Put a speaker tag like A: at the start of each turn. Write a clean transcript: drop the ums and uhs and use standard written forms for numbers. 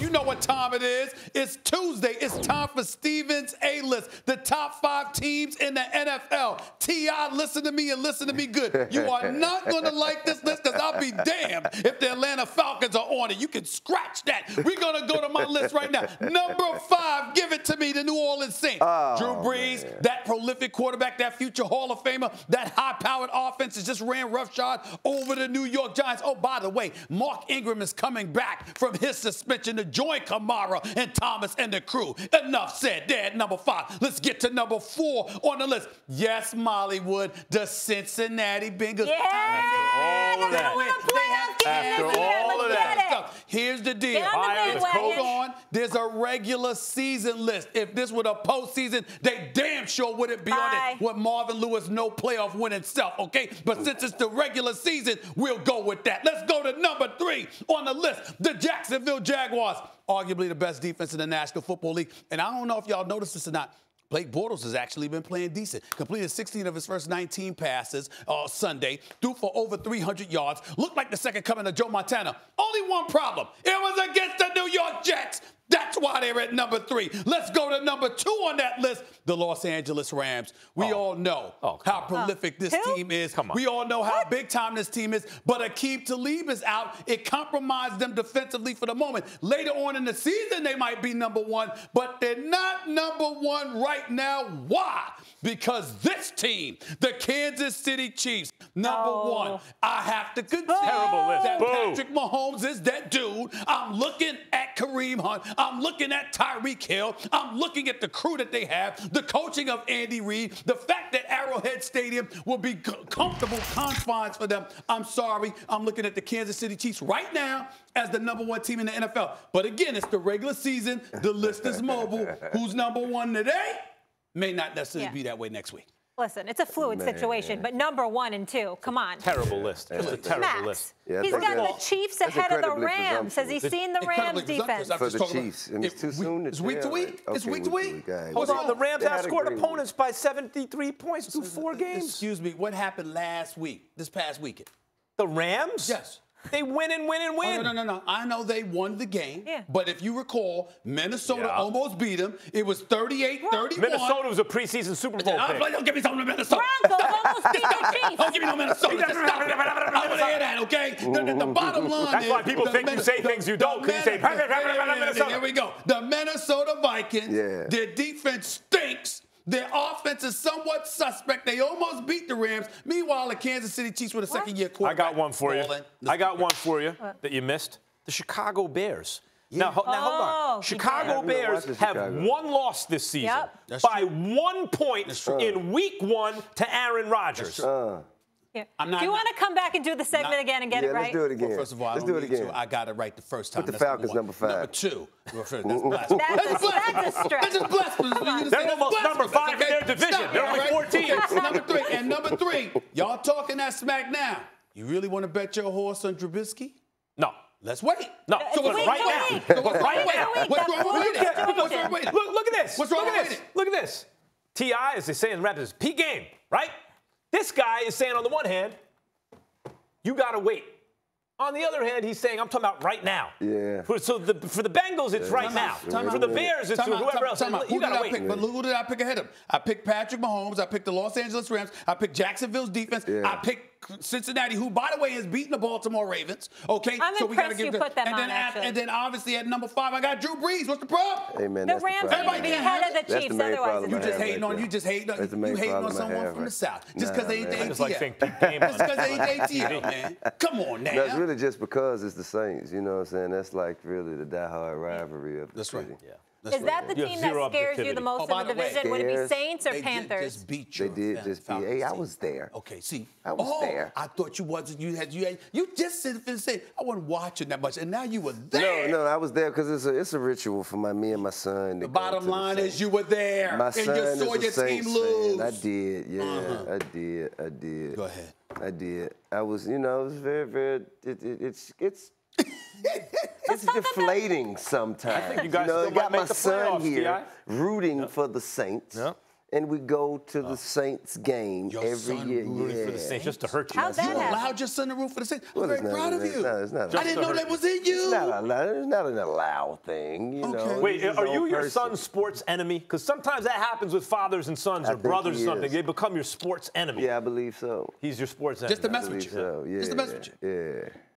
A: You know what time it is. It's Tuesday. It's time for Steven's A-List, the top 5 teams in the NFL. T.I., listen to me and listen to me good. You are not going to like this list because I'll be damned if the Atlanta Falcons are on it. You can scratch that. We're going to go to my list right now. Number 5, give it to me, the New Orleans Saints. Drew Brees, man. That prolific quarterback, that future Hall of Famer, that high-powered offense has just ran roughshod over the New York Giants. Oh, by the way, Mark Ingram is coming back from his suspension to join Kamara and Thomas and the crew. Enough said there at number 5. Let's get to number 4 on the list. Yes, Mollywood, the Cincinnati Bengals.
B: Yeah, they're going to win a playoff game this year. Let's get it.
A: Here's the deal. Hold on. There's a regular season list. If this were the postseason, they damn sure wouldn't be on it with Marvin Lewis, no playoff winning self, okay? But since it's the regular season, we'll go with that. Let's go to number 3 on the list, the Jacksonville Jaguars, arguably the best defense in the National Football League. And I don't know if y'all noticed this or not, Blake Bortles has actually been playing decent. Completed 16 of his first 19 passes Sunday. Threw for over 300 yards. Looked like the second coming of Joe Montana. Only one problem. It was against the New York Jets. That's why they're at number 3. Let's go to number 2 on that list, the Los Angeles Rams. We all know how prolific this team is. We all know how big time this team is. But Aqib Talib is out. It compromised them defensively for the moment. Later on in the season, they might be number 1, but they're not number 1 right now. Why? Because this team, the Kansas City Chiefs, number 1. I have to contend that Patrick Mahomes is that dude. I'm looking at Kareem Hunt. I'm looking at Tyreek Hill. I'm looking at the crew that they have, the coaching of Andy Reid, the fact that Arrowhead Stadium will be comfortable confines for them. I'm sorry. I'm looking at the Kansas City Chiefs right now as the number 1 team in the NFL. But again, it's the regular season. The list is mobile. Who's number 1 today may not necessarily be that way next week.
B: Listen, it's a fluid situation, but number 1 and 2, come on.
C: Terrible list. Just a terrible list.
B: Yeah, he's got the Chiefs ahead of the Rams. Has he seen the Rams defense?
D: For the Chiefs. And it's too soon.
A: It's week to week. It's week to week.
C: Hold on, the Rams outscored opponents by 73 points through 4 games.
A: Excuse me, what happened last week, this past weekend?
C: The Rams?
A: Yes.
C: They win and win and win.
A: Oh, no. I know they won the game. Yeah. But if you recall, Minnesota almost beat them. It was 38-31.
C: Minnesota was a preseason Super Bowl pick.
A: Don't give me something to Minnesota.
B: Broncos almost beat the Chiefs.
A: Don't give me no Minnesota. Just stop it. I want to hear that, okay? The bottom line
C: That's why people think you say things you don't. Because you say, Minnesota.
A: Here we go. The Minnesota Vikings, their defense stinks. Their offense is somewhat suspect. They almost beat the Rams. Meanwhile, the Kansas City Chiefs with a second-year quarterback.
C: I got one for you. I got one for you that you missed. The Chicago Bears. Now, hold on. Chicago Bears have 1 loss this season by 1 point in week 1 to Aaron Rodgers.
B: Do you want to come back and do the segment again and get it right?
D: Let's do it again.
A: Well, first of all,
D: let's do it again.
A: I got it right the first time.
D: Put the Falcons number 5.
A: Number 2. That's
B: a stretch.
A: That's blasphemous.
C: They're almost number 5 in their division. They're only 14.
A: Number 3. And number 3, y'all talking that smack now. You really want to bet your horse on Trubisky?
C: No.
A: Let's wait.
C: No.
A: So what's right now? What's wrong with it?
C: Look at this.
A: What's wrong with it?
C: Look at this. T.I., as they say in rap, is peak game, right? This guy is saying on the one hand, you got to wait. On the other hand, he's saying, I'm talking about right now.
D: Yeah.
C: For the Bengals, it's right now. For the Bears, it's whoever else. You got to wait.
A: But who did I pick ahead of him? I picked Patrick Mahomes. I picked the Los Angeles Rams. I picked Jacksonville's defense. I picked Cincinnati, who, by the way, has beaten the Baltimore Ravens. Okay?
B: I'm impressed you put them on, actually.
A: And then, obviously, at number 5, I got Drew Brees. What's the problem?
D: Hey, man,
B: the Rams are be ahead of the Chiefs. Otherwise,
A: you just hating on someone from the South. Just because they ain't the ATL. Just because they ain't the ATL, man. Come on now.
D: That's really just because it's the Saints. You know what I'm saying? That's like really the diehard rivalry of the city.
A: Yeah.
B: Is that the team that scares you the most in the division? Would it be Saints or Panthers?
A: They just beat you.
D: They did just beat. Hey, I was there.
A: Okay, see.
D: I was there.
A: I thought you wasn't. You just said I wasn't watching that much, and now you were there.
D: No, I was there because it's a ritual for me and my son.
A: The bottom line is you were there.
D: My son
A: and you saw your team lose.
D: I did, yeah. I did.
A: Go ahead.
D: I did. I was, it was very, very. It's deflating sometimes.
C: I think you guys still
D: got my son
C: playoffs,
D: here rooting for the Saints. And we go to the Saints game every year.
C: For the Saints, just to hurt you.
B: How'd that happen?
A: You allowed your son to root for the Saints. I'm
D: Well,
A: very proud of you.
D: It's not
A: I didn't know that was in you.
D: It's not an allowed thing, you know.
C: Wait, are you your son's sports enemy? Because sometimes that happens with fathers and sons or brothers or something. They become your sports enemy.
D: Yeah, I believe so.
C: He's your sports enemy.
A: Just to mess with you.
D: So. Yeah.
A: Just to mess with you.
D: Yeah.